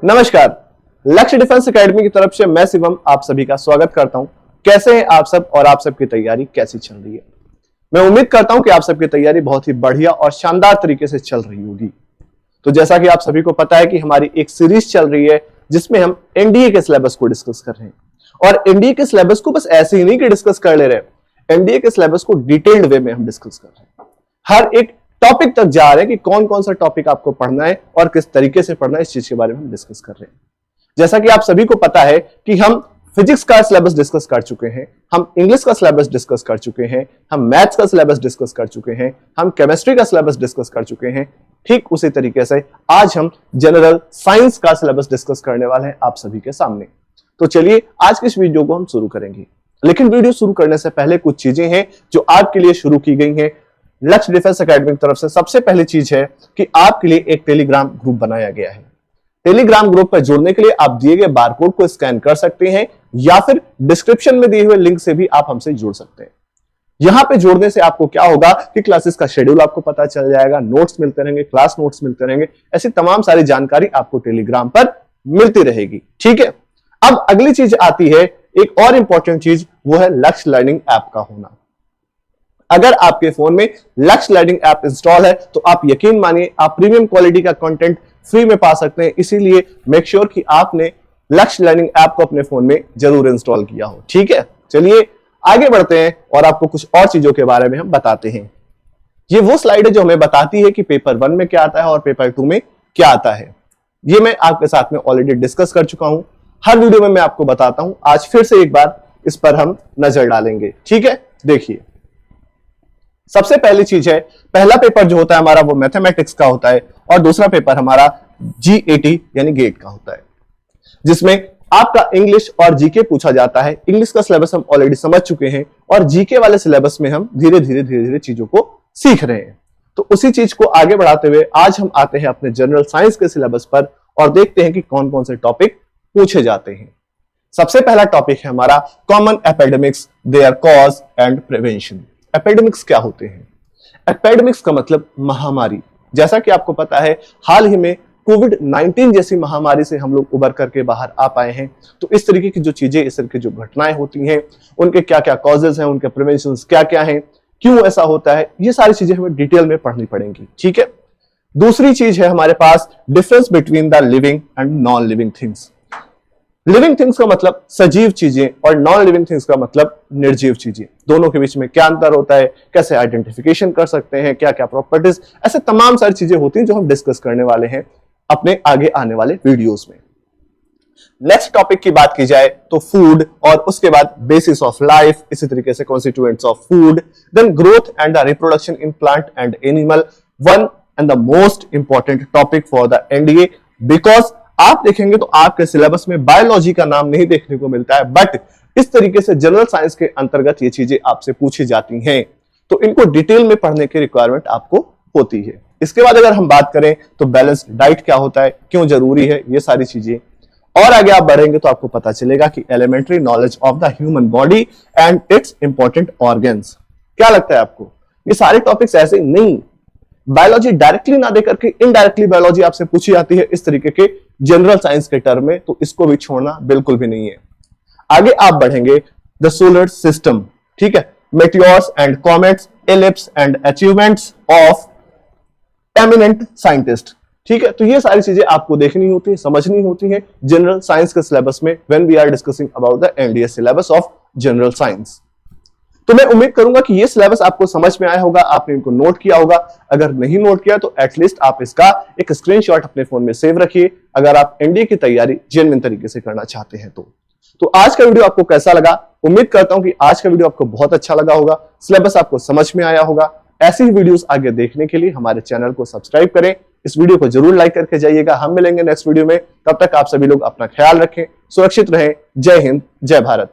नमस्कार। लक्ष्य defence academy की तरफ से मैं शिवम आप सभी का स्वागत करता हूं। कैसे हैं आप सब और आप सबकी तैयारी कैसी चल रही है? मैं उम्मीद करता हूं कि आप सबकी तैयारी बहुत ही बढ़िया और शानदार तरीके से चल रही होगी। तो जैसा कि आप सभी को पता है कि हमारी एक सीरीज चल रही है जिसमें हम एनडीए के सिलेबस को डिस्कस कर रहे हैं। और एनडीए के सिलेबस को बस ऐसे ही नहीं कि डिस्कस कर ले रहे हैं, एनडीए के सिलेबस को डिटेल्ड वे में हम डिस्कस कर रहे हैं। हर एक टॉपिक तक जा रहे हैं कि कौन कौन सा टॉपिक आपको पढ़ना है और किस तरीके से पढ़ना है, इस चीज के बारे में हम डिस्कस कर रहे हैं। जैसा कि आप सभी को पता है कि हम फिजिक्स का सिलेबस डिस्कस कर चुके हैं, हम इंग्लिश का सिलेबस डिस्कस कर चुके हैं, हम मैथ्स का सिलेबस डिस्कस कर चुके हैं, हम केमिस्ट्री का सिलेबस डिस्कस कर चुके हैं। ठीक उसी तरीके से आज हम जनरल साइंस का सिलेबस डिस्कस करने वाले हैं आप सभी के सामने। तो चलिए आज की इस वीडियो को हम शुरू करेंगे, लेकिन वीडियो शुरू करने से पहले कुछ चीजें हैं जो आपके लिए शुरू की गई हैं लक्ष्य डिफेंस एकेडमी की तरफ से। सबसे पहली चीज है कि आपके लिए एक टेलीग्राम ग्रुप बनाया गया है। टेलीग्राम ग्रुप पर जुड़ने के लिए आप दिए गए बारकोड को स्कैन कर सकते हैं या फिर डिस्क्रिप्शन में दिए हुए लिंक से भी आप हमसे जुड़ सकते हैं। यहां पे जुड़ने से आपको क्या होगा कि क्लासेस का शेड्यूल आपको पता चल जाएगा, नोट्स मिलते रहेंगे, क्लास नोट्स मिलते रहेंगे, ऐसी तमाम सारी जानकारी आपको टेलीग्राम पर मिलती रहेगी। ठीक है, अब अगली चीज आती है, एक और इंपॉर्टेंट चीज, वो है लक्ष्य लर्निंग ऐप का होना। अगर आपके फोन में लक्ष्य लर्निंग ऐप इंस्टॉल है तो आप यकीन मानिए आप प्रीमियम क्वालिटी का कंटेंट फ्री में पा सकते हैं। इसीलिए मेक श्योर कि आपने लक्ष्य लर्निंग ऐप को अपने फोन में जरूर इंस्टॉल किया हो। ठीक है, चलिए आगे बढ़ते हैं और आपको कुछ और चीजों के बारे में हम बताते हैं। ये वो स्लाइड है जो हमें बताती है कि पेपर 1 में क्या आता है और पेपर 2 में क्या आता है। ये मैं आपके साथ में ऑलरेडी डिस्कस कर चुका हूं, हर वीडियो में मैं आपको बताता हूं। आज फिर से एक बार इस पर हम नजर डालेंगे। ठीक है, देखिए सबसे पहली चीज है, पहला पेपर जो होता है हमारा वो मैथमेटिक्स का होता है और दूसरा पेपर हमारा जीएटी यानी गेट का होता है, जिसमें आपका इंग्लिश और जीके पूछा जाता है। इंग्लिश का सिलेबस हम ऑलरेडी समझ चुके हैं और जीके वाले सिलेबस में हम धीरे धीरे चीजों को सीख रहे हैं। तो उसी चीज को आगे बढ़ाते हुए आज हम आते हैं अपने जनरल साइंस के सिलेबस पर और देखते हैं कि कौन कौन से टॉपिक पूछे जाते हैं। सबसे पहला टॉपिक है हमारा common epidemics, their cause and prevention. Epidemics क्या होते हैं? एपिडेमिक्स का मतलब महामारी। जैसा कि आपको पता है हाल ही में कोविड-19 जैसी महामारी से हम लोग उबर करके बाहर आ पाए हैं। तो इस तरीके की जो चीजें, इस तरीके की जो घटनाएं होती हैं, उनके क्या क्या कॉजेज हैं, उनके प्रिवेंशन क्या क्या हैं, क्यों ऐसा होता है, ये सारी चीजें हमें डिटेल में पढ़नी पड़ेंगी। ठीक है, दूसरी चीज है हमारे पास difference between the living and non living things. Living things का मतलब सजीव चीजें और नॉन लिविंग थिंग्स का मतलब निर्जीव चीजें। दोनों के बीच में क्या अंतर होता है, कैसे आइडेंटिफिकेशन कर सकते हैं, क्या क्या प्रॉपर्टीज, ऐसे तमाम सारी चीजें होती हैं जो हम डिस्कस करने वाले हैं अपने आगे आने वाले वीडियोस में। नेक्स्ट टॉपिक की बात की जाए तो फूड, और उसके बाद बेसिस ऑफ लाइफ, इसी तरीके से constituents of food, then growth and the reproduction in plant and animal. One and the most important topic for the NDA, because आप देखेंगे तो आपके सिलेबस में बायोलॉजी का नाम नहीं देखने को मिलता है, बट इस तरीके से जनरल साइंस के अंतर्गत ये चीजें आपसे पूछी जाती हैं, तो इनको डिटेल में पढ़ने की रिक्वायरमेंट आपको होती है। इसके बाद अगर हम बात करें तो बैलेंस्ड डाइट क्या होता है, क्यों जरूरी है, ये सारी चीजें। और आगे आप बढ़ेंगे तो आपको पता चलेगा कि elementary knowledge of the human body and its important organs. क्या लगता है आपको, ये सारे टॉपिक्स ऐसे नहीं, बायोलॉजी डायरेक्टली ना देकर के इनडायरेक्टली बायोलॉजी आपसे पूछी जाती है इस तरीके के जनरल साइंस के टर्म में, तो इसको भी छोड़ना बिल्कुल भी नहीं है। आगे आप बढ़ेंगे द सोलर सिस्टम। ठीक है, meteors and comets, ellipse and achievements of eminent scientist. ठीक है, तो ये सारी चीजें आपको देखनी होती है, समझनी होती है जनरल साइंस के सिलेबस में when we are discussing about the NDA syllabus of general science. तो मैं उम्मीद करूंगा कि ये सिलेबस आपको समझ में आया होगा, आपने इनको नोट किया होगा। अगर नहीं नोट किया तो एटलीस्ट आप इसका एक स्क्रीनशॉट अपने फोन में सेव रखिए, अगर आप एनडीए की तैयारी जेन्युइन तरीके से करना चाहते हैं तो आज का वीडियो आपको कैसा लगा? उम्मीद करता हूं कि आज का वीडियो आपको बहुत अच्छा लगा होगा, सिलेबस आपको समझ में आया होगा। ऐसी ही वीडियोस आगे देखने के लिए हमारे चैनल को सब्सक्राइब करें, इस वीडियो को जरूर लाइक करके जाइएगा। हम मिलेंगे नेक्स्ट वीडियो में, तब तक आप सभी लोग अपना ख्याल रखें, सुरक्षित रहें। जय हिंद, जय भारत।